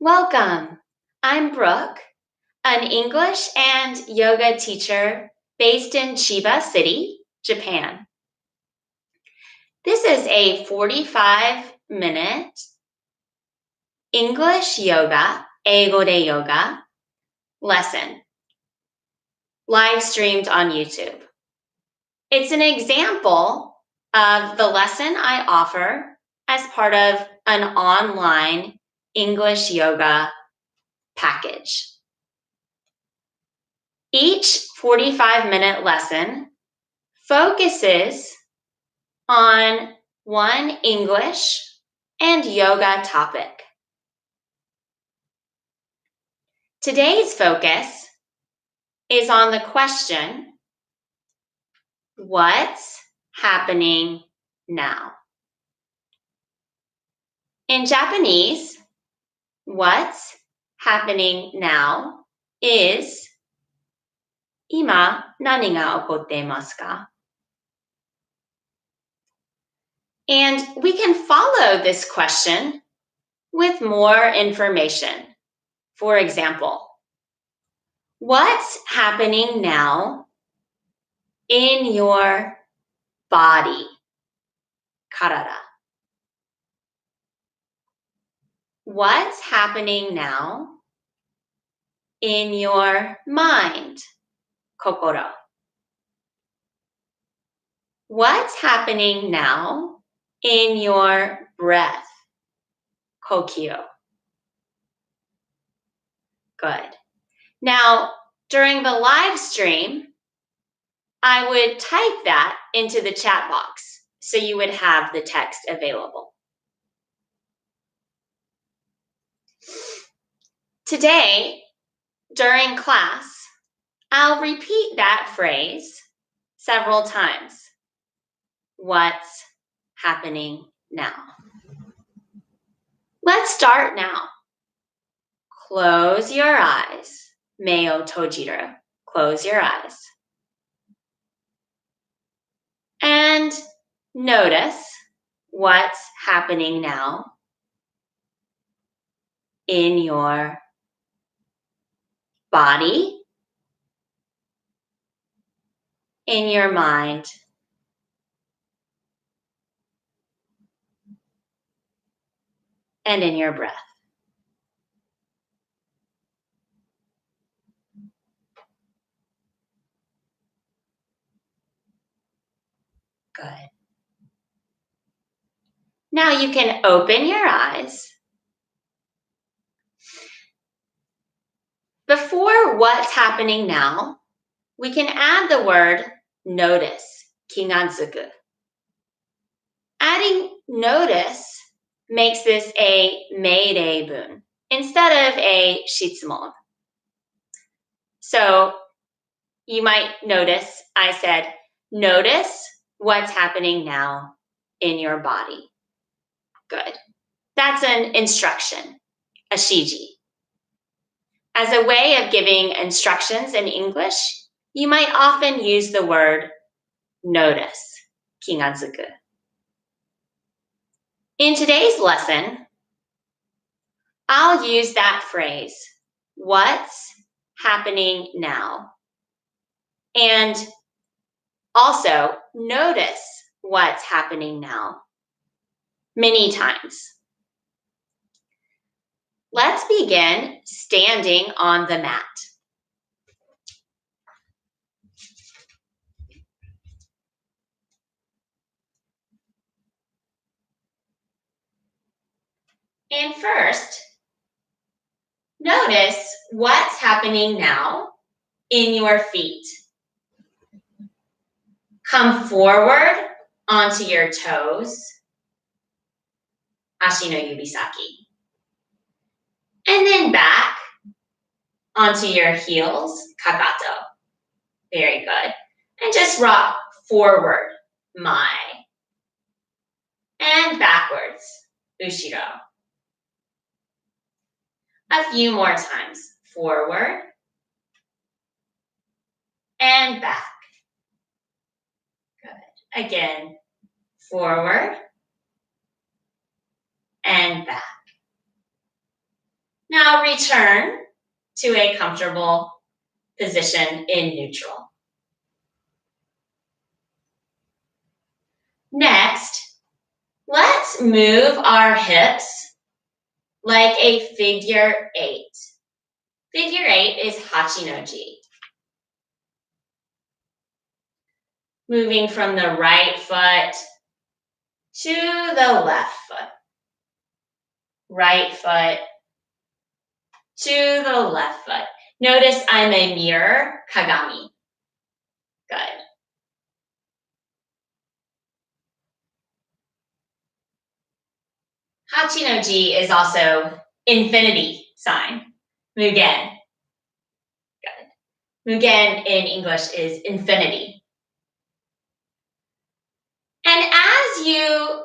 Welcome. I'm Brooke, an English and yoga teacher based in Chiba City, Japan. This is a 45-minute English yoga, 英語でヨガ lesson, live streamed on YouTube. It's an example of the lesson I offer as part of an online English yoga package. Each 45-minute lesson focuses on one English and yoga topic. Today's focus is on the question, what's happening now? In Japanese, what's happening now is 今何が起こっていますか? And we can follow this question with more information. For example, what's happening now in your body? 体. What's happening now in your mind? 心. What's happening now in your breath? 呼吸. Good. Now, during the live stream, I would type that into the chat box so you would have the text available. Today, during class, I'll repeat that phrase several times. What's happening now? Let's start now. Close your eyes. 目を閉じる. Close your eyes. And notice what's happening now in your body, in your mind, and in your breath. Good. Now you can open your eyes. Before what's happening now, we can add the word notice, 気がつく. Adding notice makes this a 命令文 instead of a 質問. So you might notice I said, notice what's happening now in your body. Good. That's an instruction, a 指示. As a way of giving instructions in English, you might often use the word notice, 気がつく. In today's lesson, I'll use that phrase, what's happening now? And also notice what's happening now many times. Let's begin standing on the mat. And first, notice what's happening now in your feet. Come forward onto your toes, 足の指先. And then back onto your heels, かかと. Very good. And just rock forward, 前. And backwards, 後ろ. A few more times. Forward and back. Good. Again, forward and back. Now return to a comfortable position in neutral. Next, let's move our hips like a figure 8. Figure 8 is Hachinoji. Moving from the right foot to the left foot. Right foot to the left foot. Notice I'm a mirror, Kagami. Good. Hachinoji is also infinity sign. Mugen. Good. Mugen in English is infinity. And as you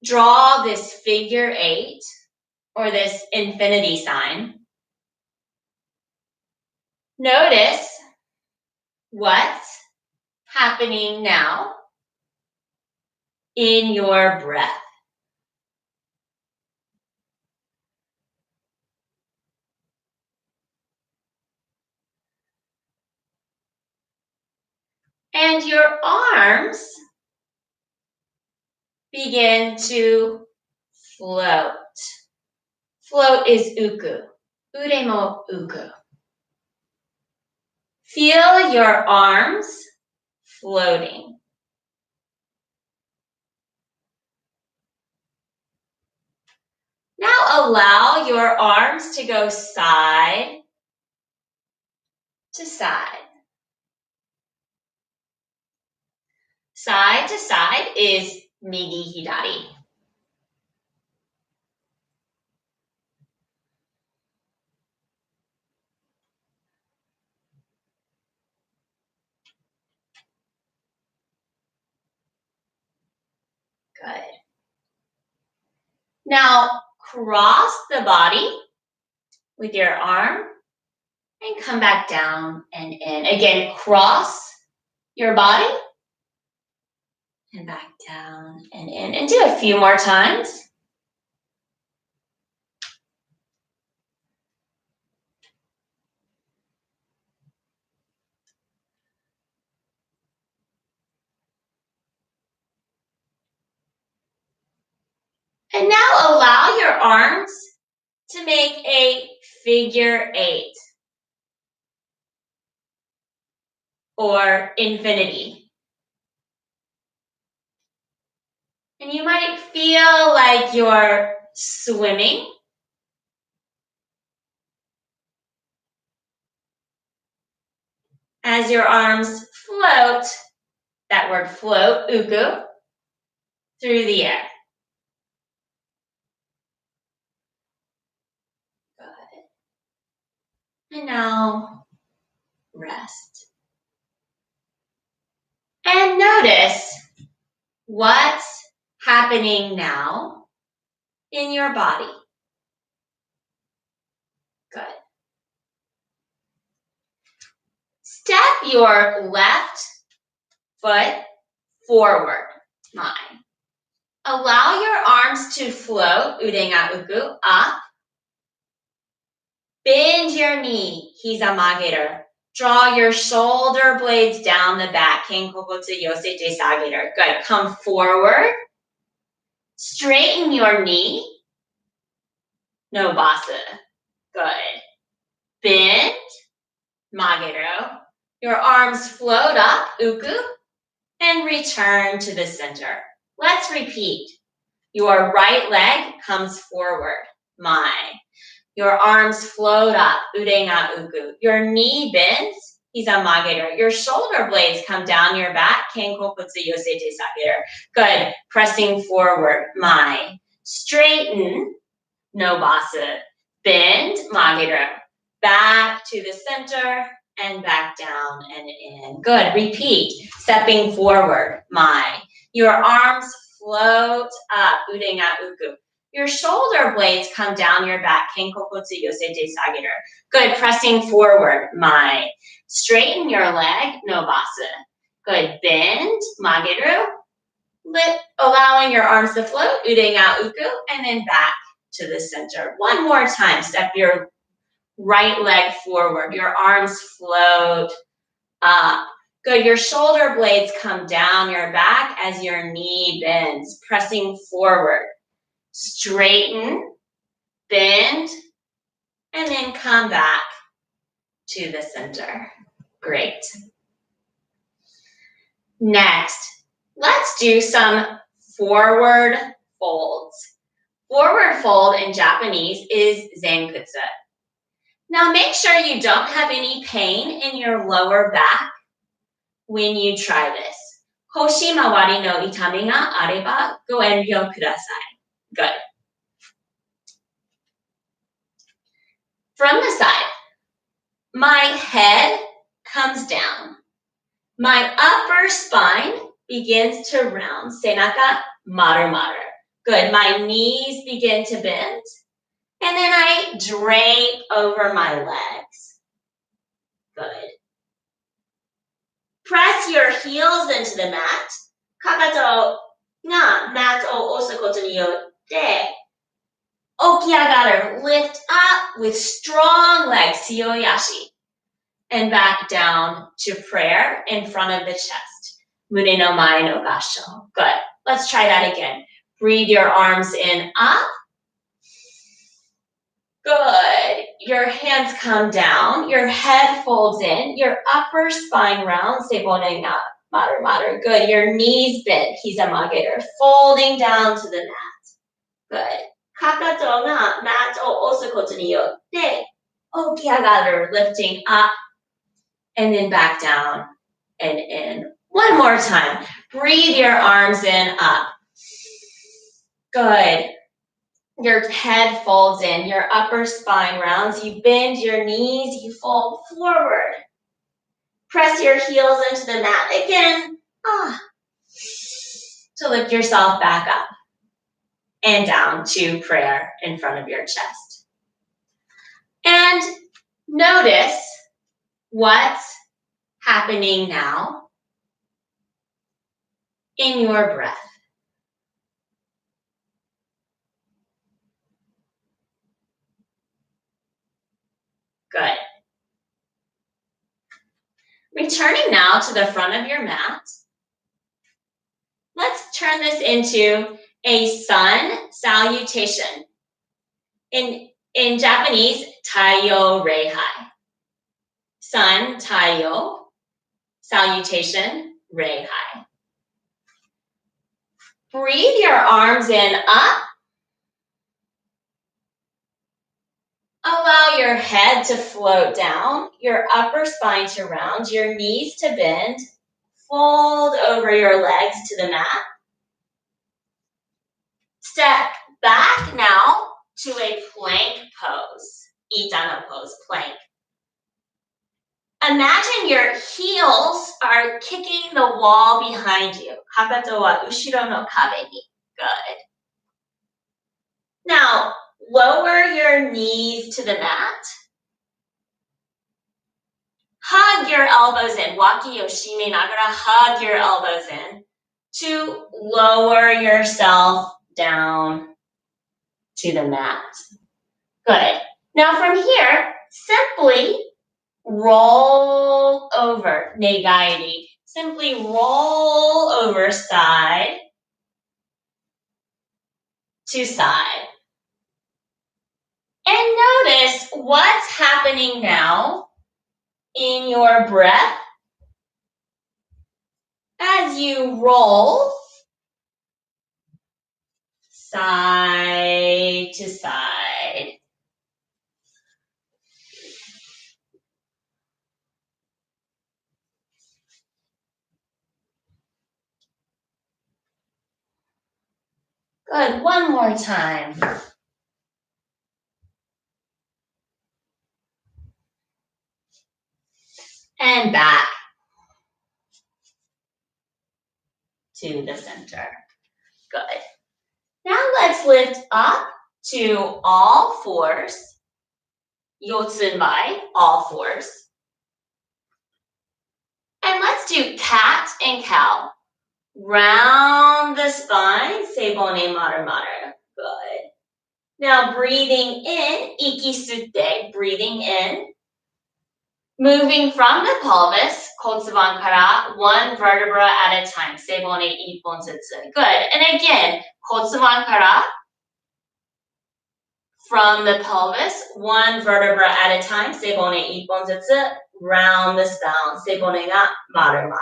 draw this figure 8 or this infinity sign, notice what's happening now in your breath. And your arms begin to float. Float is uku. Ure mo uku. Feel your arms floating. Now allow your arms to go side to side. Side to side is migi hidari. Good. Now cross the body with your arm and come back down and in. Again, cross your body and back down and in. And do a few more times. And now allow your arms to make a figure 8 or infinity. And you might feel like you're swimming. As your arms float, that word float, uku, through the air. Good. And now rest. And notice what's happening now in your body. Good. Step your left foot forward. Mine. Allow your arms to float, ure ga uku, up. Bend your knee, hiza mageru. Draw your shoulder blades down the back, kenkokotsu yosete sageru. Good. Come forward. Straighten your knee. Nobasu. Good. Bend. Mageru. Your arms float up, uku, and return to the center. Let's repeat. Your right leg comes forward. Mai. Your arms float up, ure ga uku. Your knee bends, hiza mageru. Your shoulder blades come down your back, kenkokotsu yosete sageru. Good. Pressing forward. Mai. Straighten. Nobasu. Bend. Mageru. Back to the center and back down and in. Good. Repeat. Stepping forward. Mai. Your arms float up. Ure ga uku. Your shoulder blades come down your back. Kenkokotsu yosete sageru. Good. Pressing forward. Mai. Straighten your leg. Nobasu. Good. Bend. Mageru. Allowing your arms to float. Ure ga uku. And then back to the center. One more time. Step your right leg forward. Your arms float up. Good. Your shoulder blades come down your back as your knee bends, pressing forward. Straighten, bend, and then come back to the center. Great. Next, let's do some forward folds. Forward fold in Japanese is zenkutsu. Now make sure you don't have any pain in your lower back when you try this. Hoshi mawari no itami ga areba go enryou kudasai. Good. From the side, my head comes down. My upper spine begins to round. Senaka maru maru. Good. My knees begin to bend. And then I drape over my legs. Good. Press your heels into the mat. Kakato ga mat o osu koto ni yotte okiagaru. Lift up with strong legs, tsuyoyashi. And back down to prayer in front of the chest. Mune no mae no basho. Good. Let's try that again. Breathe your arms in, up. Good. Your hands come down. Your head folds in. Your upper spine rounds. Seibone ga maru maru. Good. Your knees bend. Hizamageru. Folding down to the mat. Good. Kakato ga mat o osu koto ni yotte okiagaru. Lifting up and then back down and in. One more time. Breathe your arms in, up. Good. Your head folds in, your upper spine rounds, you bend your knees, you fold forward. Press your heels into the mat again, to lift yourself back up and down to prayer in front of your chest. And notice what's happening now in your breath. Good. Returning now to the front of your mat, let's turn this into a sun salutation. In Japanese, Taiyo Reihai. Sun, Taiyo, salutation, Reihai. Breathe your arms in, up. Allow your head to float down, your upper spine to round, your knees to bend. Fold over your legs to the mat. Step back now to a plank pose. Itano pose, plank. Imagine your heels are kicking the wall behind you. Kakato wa ushiro no kabe ni. Good. Now, lower your knees to the mat. Hug your elbows in. Waki o shime nagara, hug your elbows in to lower yourself down to the mat. Good. Now from here, simply roll over. Negairi. Simply roll over side to side. And notice what's happening now in your breath as you roll side to side. Good. One more time. And back to the center. Good. Now let's lift up to all fours. Yotsunbai, all fours. And let's do cat and cow. Round the spine, seibone maru maru. Good. Now breathing in, 息吸って、breathing in. Moving from the pelvis, 骨盤から one vertebra at a time. 背骨一本ずつ. Good. And again, 骨盤から from the pelvis, one vertebra at a time. 背骨一本ずつ. Round the spine. 背骨が丸々.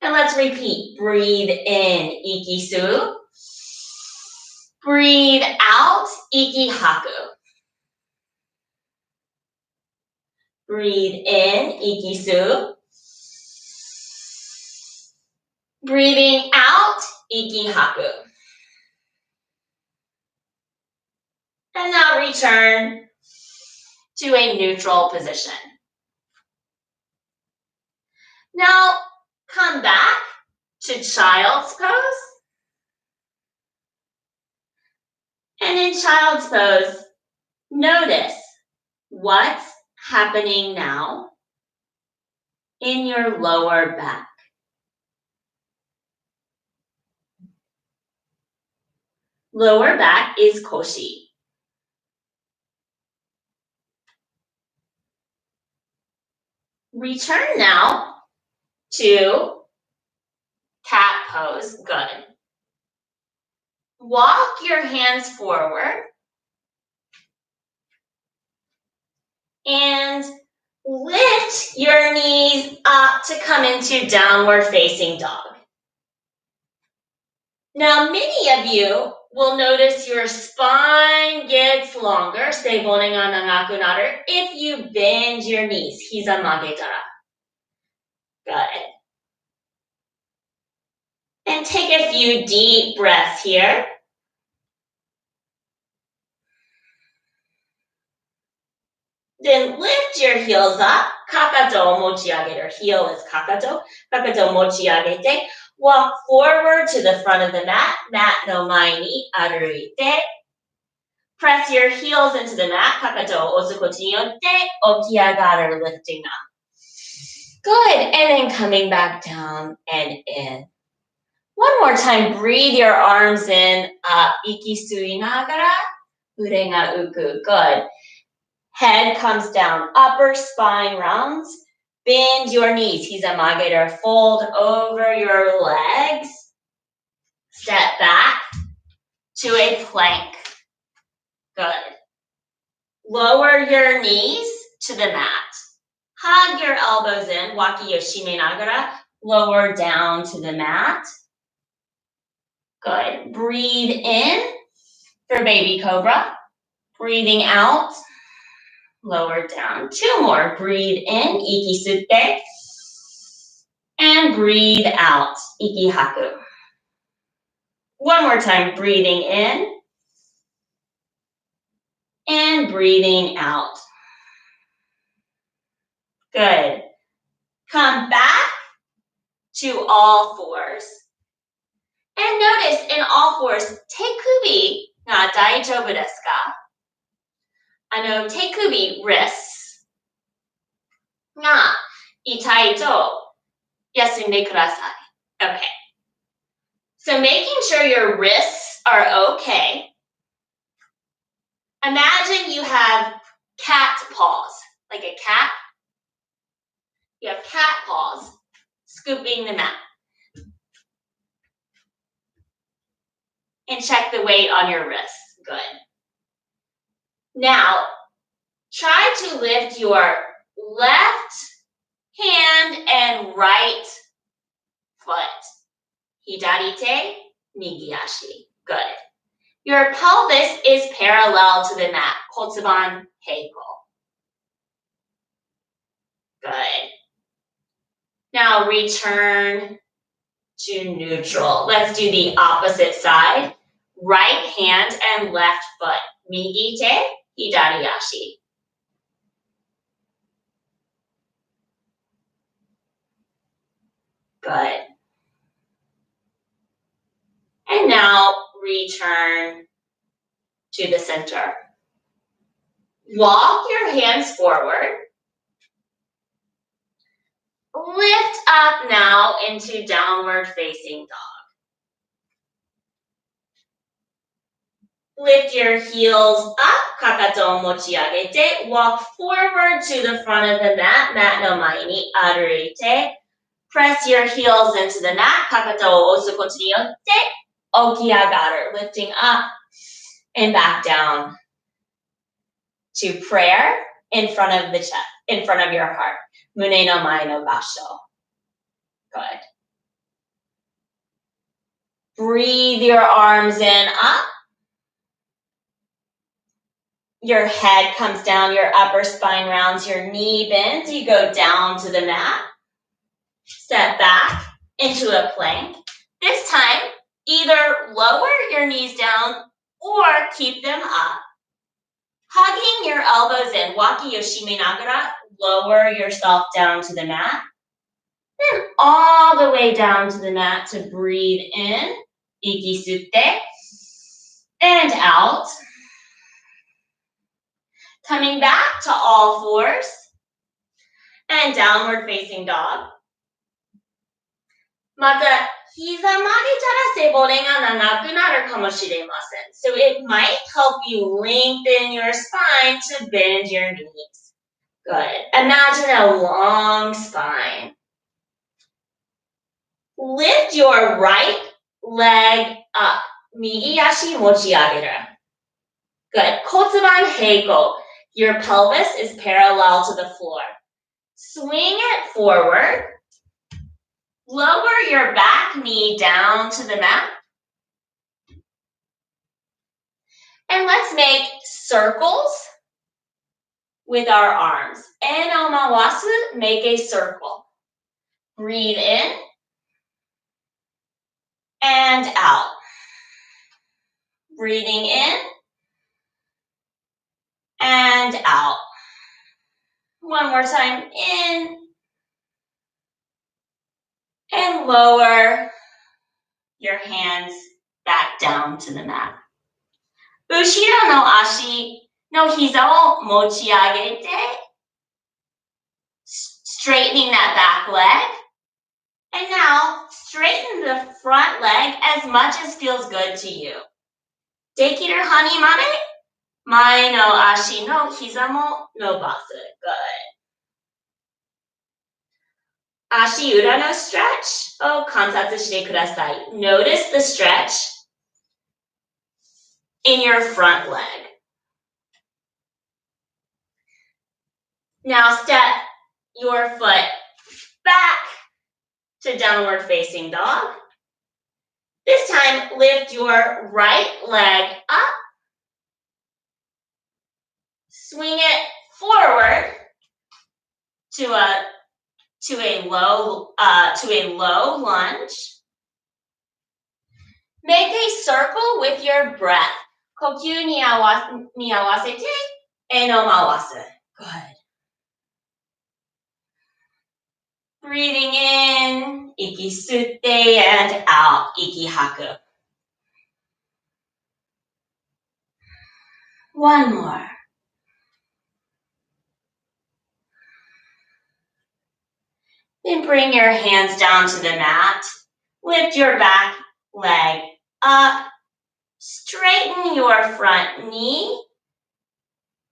And let's repeat. Breathe in, 息吸う. Breathe out, 息吐く. Breathe in, 息吸う. Breathing out, 息吐く. And now return to a neutral position. Now come back to child's pose. And in child's pose, notice what's happening now in your lower back. Lower back is koshi. Return now to cat pose. Good. Walk your hands forward and lift your knees up to come into downward facing dog. Now, many of you will notice your spine gets longer, 背骨が長くなる, if you bend your knees. 膝曲げたら. Got it. And take a few deep breaths here. Then lift your heels up. かかとを持ち上げる. Heel is かかと. かかとを持ち上げて. Walk forward to the front of the mat. Mat の前に歩いて. Press your heels into the mat. かかとを押すことによって起き上がる. Lifting up. Good. And then coming back down and in. One more time. Breathe your arms in. 息吸いながら腕が浮く. Good. Head comes down. Upper spine rounds. Bend your knees. 膝曲げる. Fold over your legs. Step back to a plank. Good. Lower your knees to the mat. Hug your elbows in. Waki o shime nagara. Lower down to the mat. Good. Breathe in for baby cobra. Breathing out. Lower down. Two more. Breathe in. Iki sutte. And breathe out. Iki haku. One more time. Breathing in. And breathing out. Good. Come back to all fours. And notice in all fours, tekubi ga daijoubu desu ka? Tekubi, wrists, が痛いと休んでください. Okay. So making sure your wrists are okay. Imagine you have cat paws, like a cat. You have cat paws scooping the mat. And check the weight on your wrists. Good. Now, try to lift your left hand and right foot. Hidari te, migi ashi. Good. Your pelvis is parallel to the mat. Kotsuban heiko. Good. Now return to neutral. Let's do the opposite side. Right hand and left foot. Migi te, hidari ashi. Good. And now return to the center. Walk your hands forward. Lift up now into downward facing dog. Lift your heels up. かかとを持ち上げて walk forward to the front of the mat. mat の前に歩いて press your heels into the mat. かかとを押すことによって起き上がる lifting up and back down to prayer in front of the chest, in front of your heart. 胸の前の場所 Good. Breathe your arms in up. Your head comes down, your upper spine rounds, your knee bends. You go down to the mat. Step back into a plank. This time, either lower your knees down or keep them up. Hugging your elbows in. Waki yoshime nagara. Lower yourself down to the mat. Then all the way down to the mat to breathe in. Iki sutte. And out. Coming back to all fours. And downward facing dog. また、膝曲げたら背骨が長くなるかもしれません。So it might help you lengthen your spine to bend your knees. Good. Imagine a long spine. Lift your right leg up. 右足持ち上げる。Good. 骨盤平行. Your pelvis is parallel to the floor. Swing it forward. Lower your back knee down to the mat. And let's make circles with our arms. Eno mawasu, make a circle. Breathe in and out. Breathing in and out. One more time, in and lower your hands back down to the mat. Ushiro no ashi no hiza o mochiagete. Straightening that back leg. And now, straighten the front leg as much as feels good to you. Dekiru hani made, mae no ashi no hiza mo nobasu. Good. Ashi ura no stretch o kansatsu shite kudasai. Notice the stretch in your front leg. Now step your foot back to downward facing dog. This time, lift your right leg up. Swing it forward to a low lunge. Make a circle with your breath. 呼吸に合わせて eno mawasu. Good. Breathing in, iki sutte, and out, iki haku. One more. Then bring your hands down to the mat. Lift your back leg up. Straighten your front knee.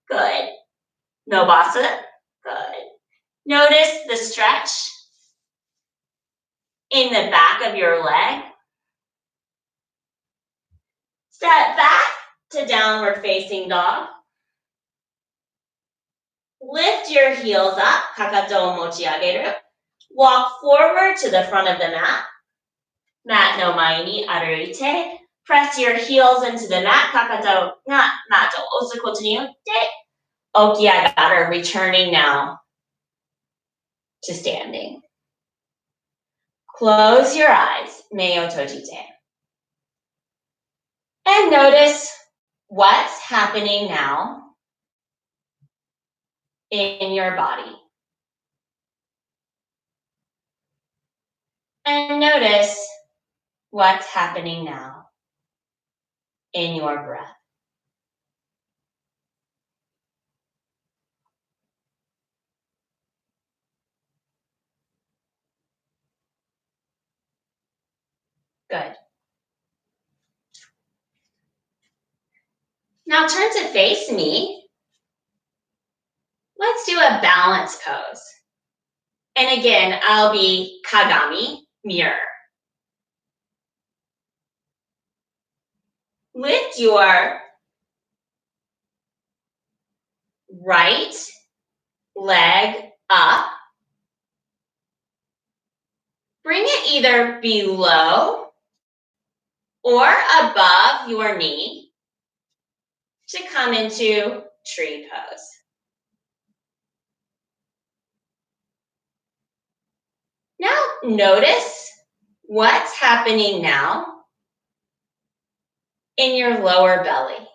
Good. Nobasu. Good. Notice the stretch in the back of your leg. Step back to downward facing dog. Lift your heels up. Kakato o mochiageru. Walk forward to the front of the mat. Mat no mae ni aruite. Press your heels into the mat. Kakato ga mat o osu koto ni yotte okiagaru, returning now to standing. Close your eyes. Mei o tojite. And notice what's happening now in your body. And notice what's happening now in your breath. Good. Now turn to face me. Let's do a balance pose. And again, I'll be kagami, mirror. Lift your right leg up. Bring it either below or above your knee to come into tree pose. Now notice what's happening now in your lower belly.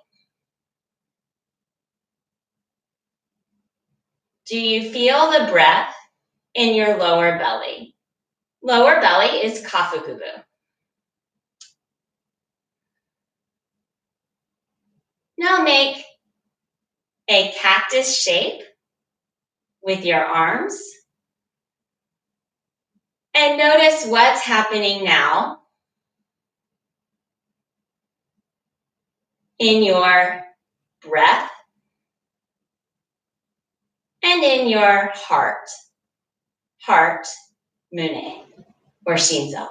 Do you feel the breath in your lower belly? Lower belly is kafukubu. Now make a cactus shape with your arms. And notice what's happening now in your breath and in your heart. Heart, mune, or shinzo.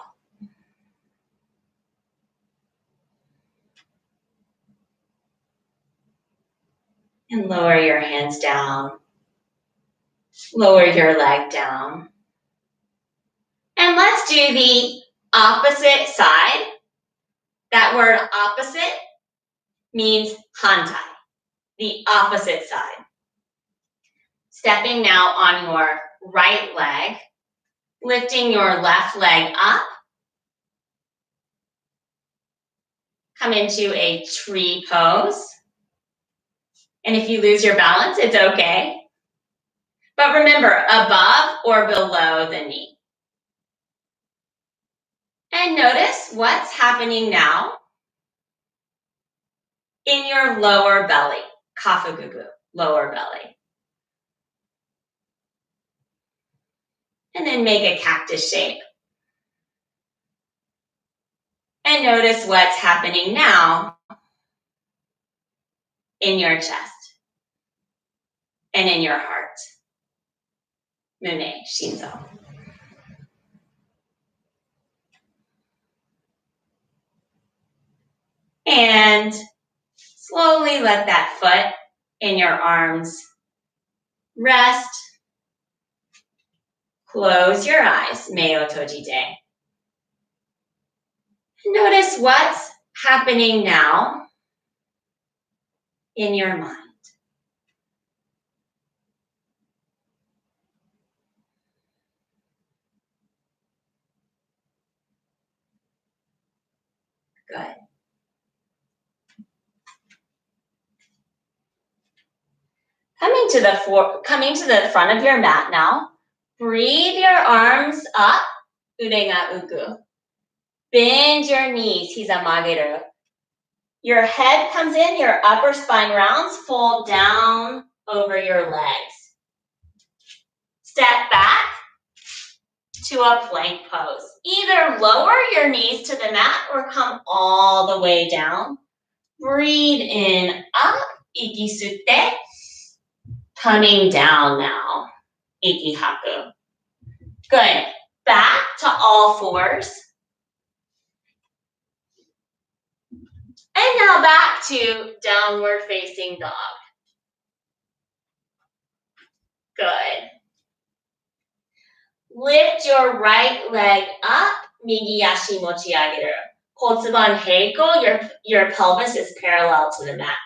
And lower your hands down. Lower your leg down. And let's do the opposite side. That word opposite means hantai, the opposite side. Stepping now on your right leg, lifting your left leg up. Come into a tree pose. And if you lose your balance, it's okay. But remember, above or below the knee. And notice what's happening now in your lower belly, kafugugu, lower belly. And then make a cactus shape. And notice what's happening now in your chest and in your heart. Mune, shinzo. And slowly let that foot in your arms rest. Close your eyes, mei tojite. Notice what's happening now in your mind. Good. Coming to the front of your mat now. Breathe your arms up, ure ga uku. Bend your knees, hiza mageru. Your head comes in, your upper spine rounds, fold down over your legs. Step back to a plank pose. Either lower your knees to the mat or come all the way down. Breathe in, up, iki sutte. Coming down now, iki haku. Good. Back to all fours. And now back to downward facing dog. Good. Lift your right leg up, migi ashi mochiageru. Kotsuban heiko, your pelvis is parallel to the mat.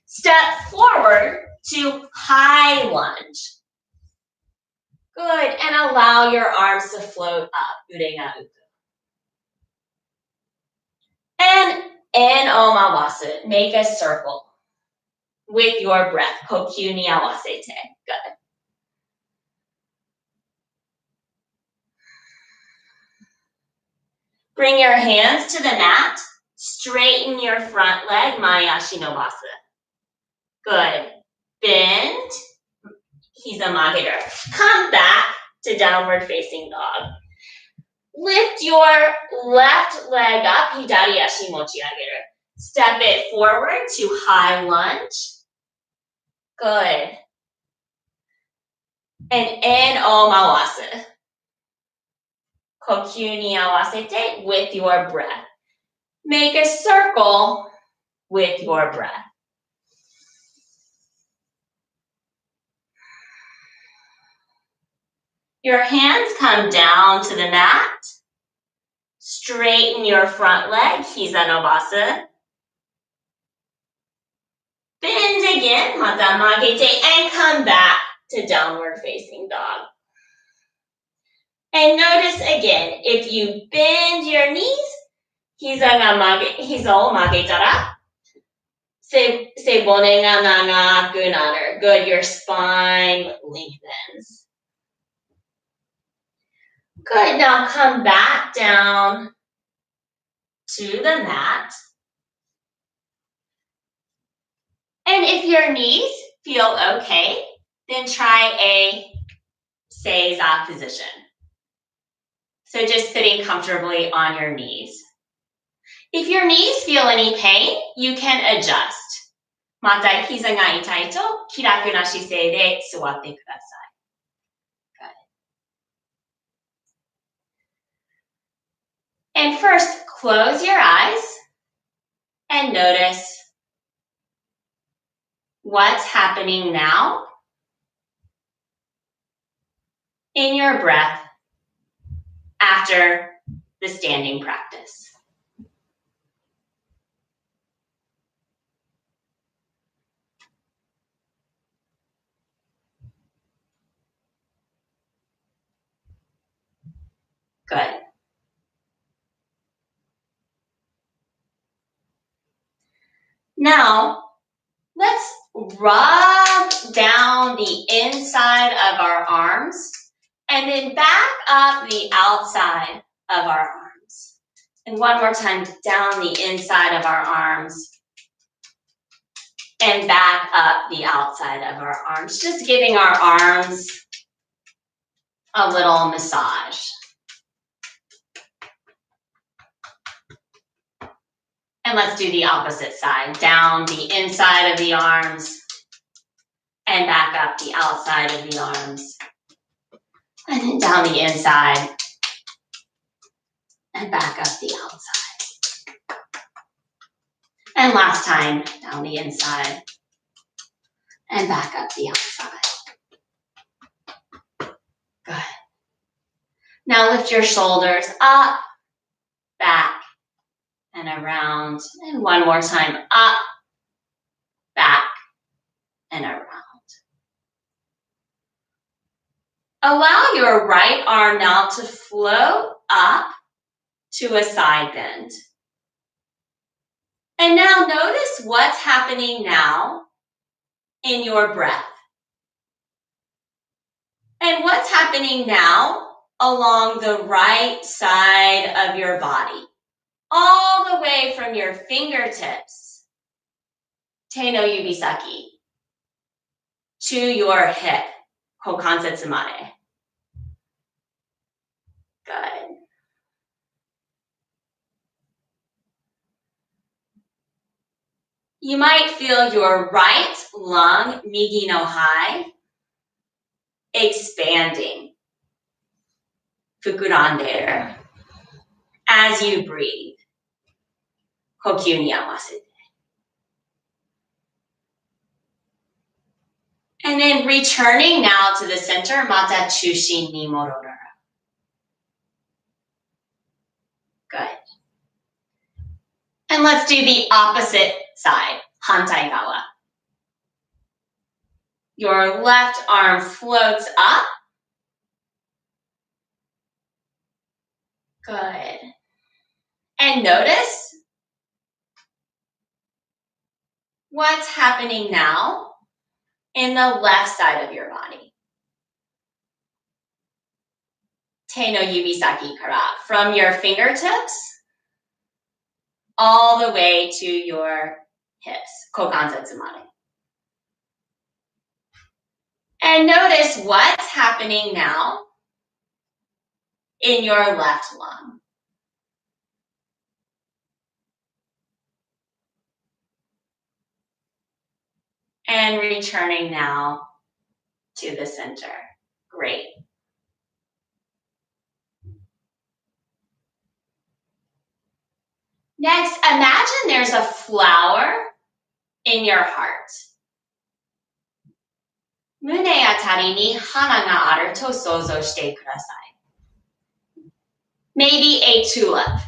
Step forward to high lunge. Good, and allow your arms to float up, ure ga uku. And in omawasu, make a circle with your breath. Kokyu ni awasete. Good. Bring your hands to the mat. Straighten your front leg, Mayashi Nobasu. Good. Bend. Hiza mageru. Come back to downward facing dog. Lift your left leg up, Hidari ashi mochiageru. Step it forward to high lunge. Good. And in o mawasu. 呼吸に合わせて with your breath. Make a circle with your breath. Your hands come down to the mat. Straighten your front leg, hiza nobasu. Bend again, mata magete, and come back to downward facing dog. And notice again, if you bend your knees, hiza o magetara, seibone ga nagaku naru. Good, your spine lengthens. Good, now come back down to the mat. And if your knees feel okay, then try a seiza position. So just sitting comfortably on your knees. If your knees feel any pain, you can adjust. Mata hiza ga itai to kiraku na shisei de suwatte kudasai. Good. And first, close your eyes and notice what's happening now in your breath after the standing practice. Good. Now, let's rub down the inside of our arms and then back up the outside of our arms. And one more time, down the inside of our arms and back up the outside of our arms. Just giving our arms a little massage. And let's do the opposite side. Down the inside of the arms and back up the outside of the arms. And then down the inside and back up the outside. And last time, down the inside and back up the outside. Good. Now lift your shoulders up, back, and around. And one more time, up, back, and around. Allow your right arm now to float up to a side bend. And now notice what's happening now in your breath. And what's happening now along the right side of your body. All the way from your fingertips, te no yubisaki, to your hip, kokansetsu made. Good. You might feel your right lung, migi no hai, expanding, fukuranderu, as you breathe. Kokyu ni awasete. And then returning now to the center, mata chushin ni mororu. Good. And let's do the opposite side, hantai gawa. Your left arm floats up. Good. And notice what's happening now in the left side of your body. Te no yubisaki kara, from your fingertips all the way to your hips, kokansetsu made. And notice what's happening now in your left lung. And returning now to the center. Great. Next, imagine there's a flower in your heart. 胸あたりに花があると想像してください。Maybe a tulip.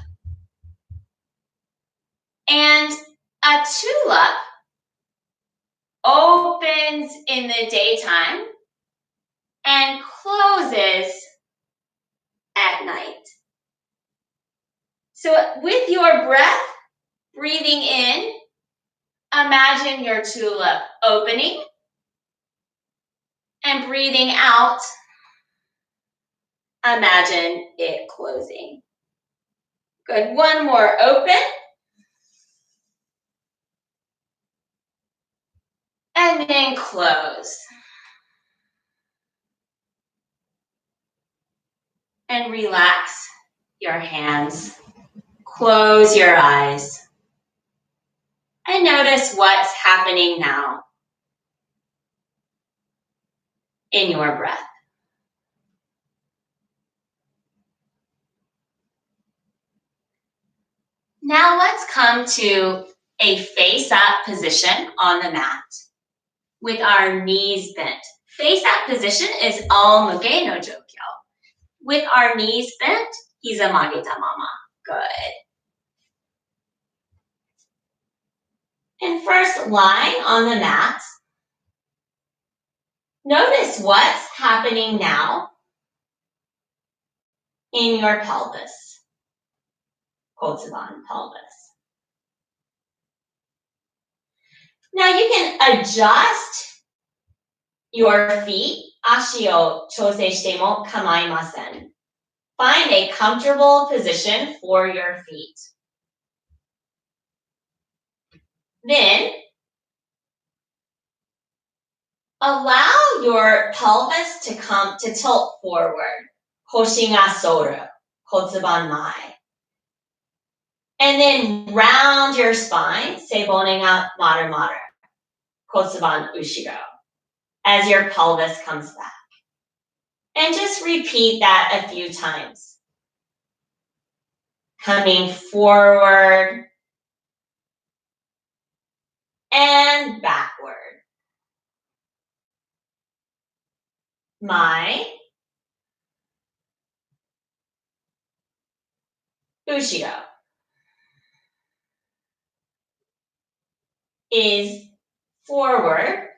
And a tulip opens in the daytime and closes at night. So with your breath, breathing in, imagine your tulip opening, and breathing out, imagine it closing. Good. One more. Open. And then close. And relax your hands. Close your eyes. And notice what's happening now in your breath. Now let's come to a face-up position on the mat with our knees bent. Face-up position is all-muge no jokyo. With our knees bent, hizamage tamama. Good. And first, lying on the mat, notice what's happening now in your pelvis. Kotsuban pelvis. Now you can adjust your feet. Ashi o chousei shite mo kamaimasen. Find a comfortable position for your feet. Then, allow your pelvis to tilt forward. Koshi ga soru. Kotsuban mai. And then round your spine. Seibone ga maru maru. Kotsuban ushiro. As your pelvis comes back. And just repeat that a few times. Coming forward and backward. Mai, ushiro is forward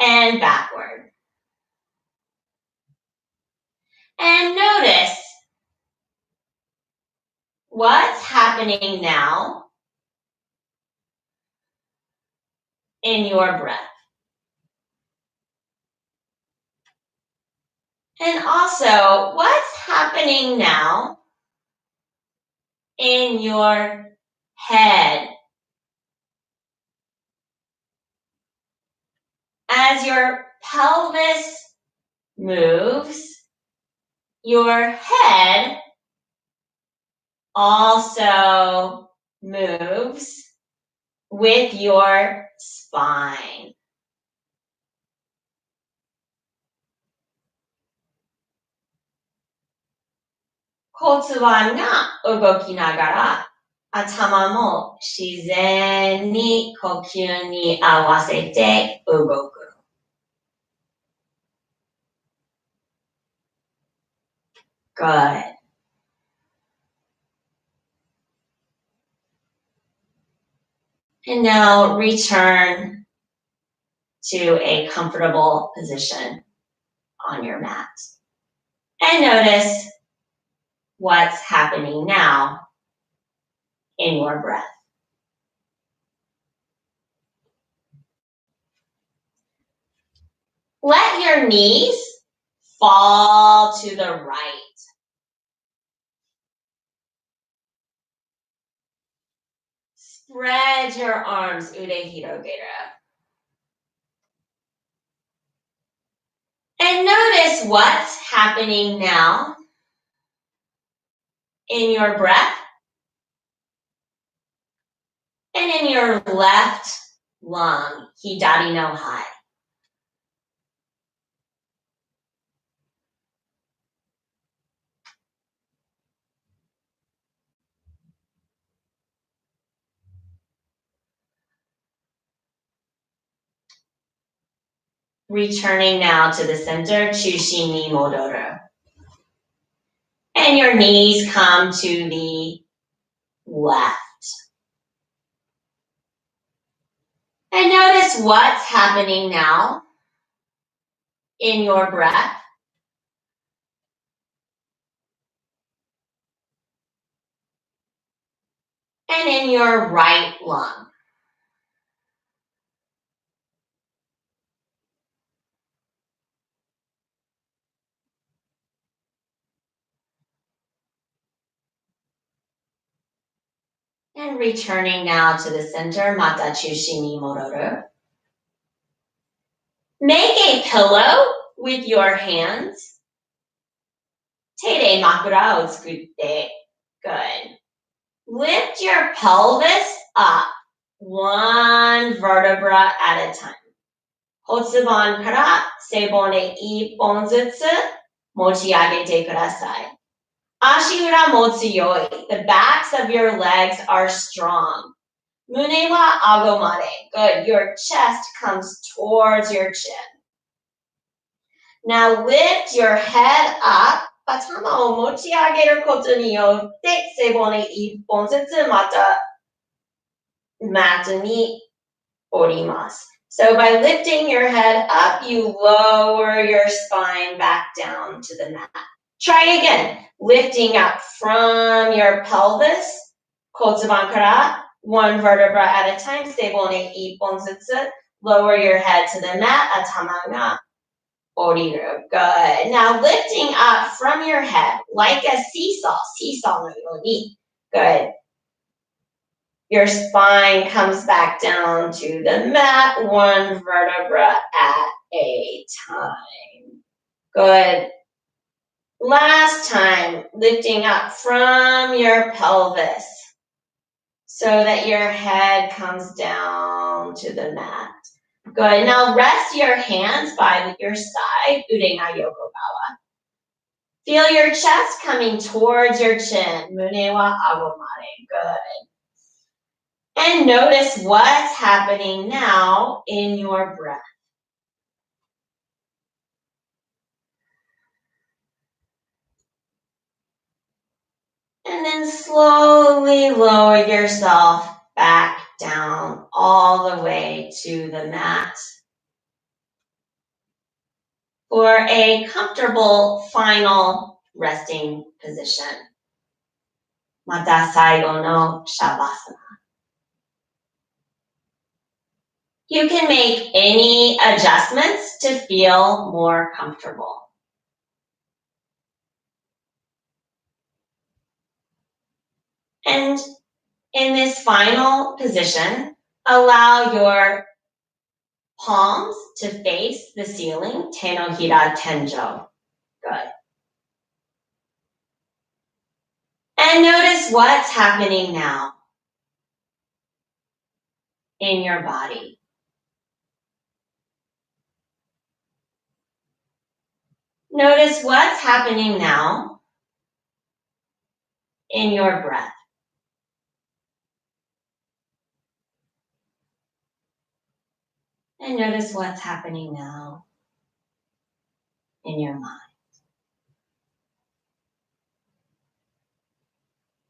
and backward. And notice what's happening now in your breath. And also, what's happening now in your head? As your pelvis moves, your head also moves with your spine. Kotsuban ga ugoki nagara, atama mo shizen ni kokyū ni awasete ugoku. Good. And now return to a comfortable position on your mat. And notice what's happening now in your breath. Let your knees fall to the right. Spread your arms, ude hirogera. And notice what's happening now in your breath. in your left lung, hidari no hai. Returning now to the center, chushi ni modoru. And your knees come to the left. And notice what's happening now in your breath. And in your right lung. And returning now to the center, mata chushi ni modoru. Make a pillow with your hands. Te de makura o tsukutte. Good. Lift your pelvis up, one vertebra at a time. Hotsuban kara seibon de ippon zutsu mochiagete kudasai. Ashiura mo tsuyoi. The backs of your legs are strong. Mune wa ago made. Good. Your chest comes towards your chin. Now lift your head up. Atama o mochiageru koto ni yotte seibon de ippon zutsu mata mat ni orimasu. So by lifting your head up, you lower your spine back down to the mat. Try again. Lifting up from your pelvis, kotsuban kara, one vertebra at a time, seibon de ippon zutsu. Lower your head to the mat, atama ga oriru. Good. Now lifting up from your head like a seesaw no yoni. Good. Your spine comes back down to the mat, one vertebra at a time. Good. Last time, lifting up from your pelvis so that your head comes down to the mat. Good. Now rest your hands by your side, ude ga yokogawa. Feel your chest coming towards your chin, mune wa ago made. Good. And notice what's happening now in your breath. And then slowly lower yourself back down all the way to the mat for a comfortable final resting position. Mata saigo no shavasana. You can make any adjustments to feel more comfortable. And in this final position, allow your palms to face the ceiling, te no hira tenjo. Good. And notice what's happening now in your body. Notice what's happening now in your breath. And notice what's happening now in your mind.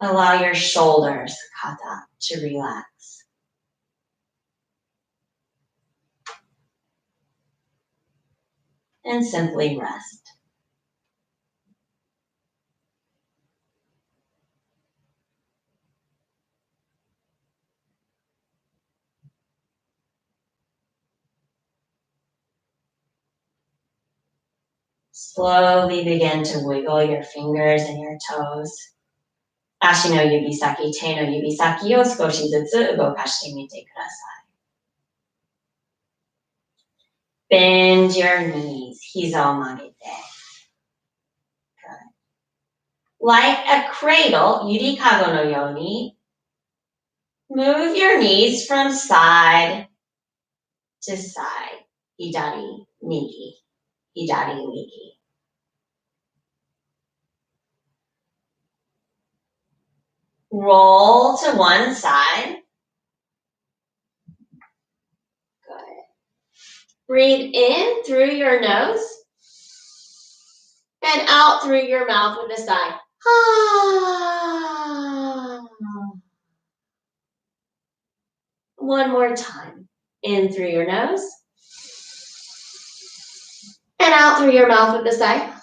Allow your shoulders, kata, to relax. And simply rest. Slowly begin to wiggle your fingers and your toes. Ashi no yubisaki, te no yubisaki o skoshi zutsu ugokashite mite kudasai. Bend your knees, hiza o magete. Good. Like a cradle, yurikago no yoni, Move your knees from side to side. Hidari, migi. Hidari, migi. Roll to one side. Good. Breathe in through your nose and out through your mouth with a sigh. One more time. In through your nose and out through your mouth with a sigh.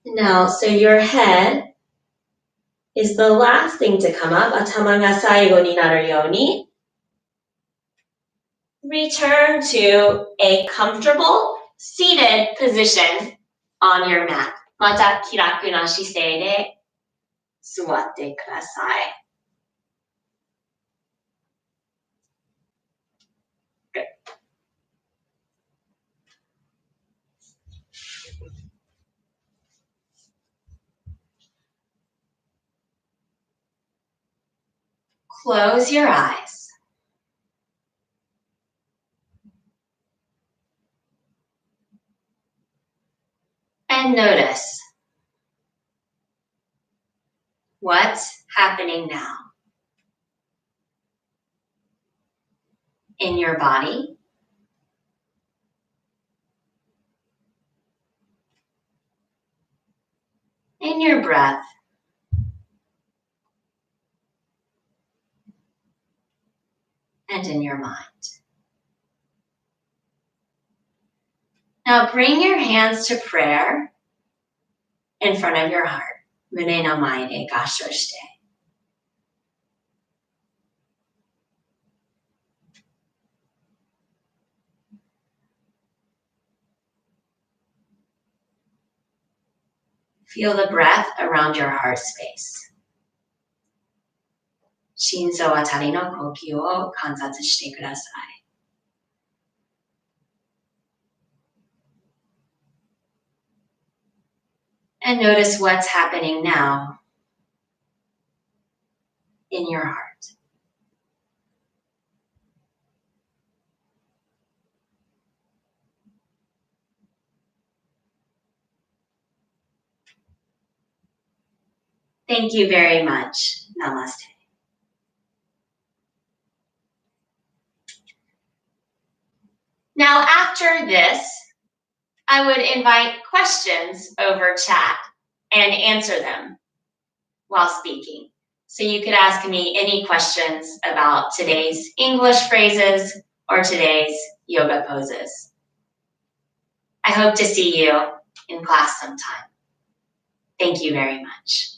Now, so your head is the last thing to come up. 頭が最後になるように。Return to a comfortable seated position on your mat. また気楽な姿勢で座ってください。Good. Close your eyes. And notice what's happening now in your body, in your breath, and in your mind. Now bring your hands to prayer in front of your heart. 胸の前で合掌して。Feel the breath around your heart space. 心臓あたりの呼吸を観察してください。And notice what's happening now in your heart. Thank you very much. Namaste. Now, after this, I would invite questions over chat and answer them while speaking. So you could ask me any questions about today's English phrases or today's yoga poses. I hope to see you in class sometime. Thank you very much.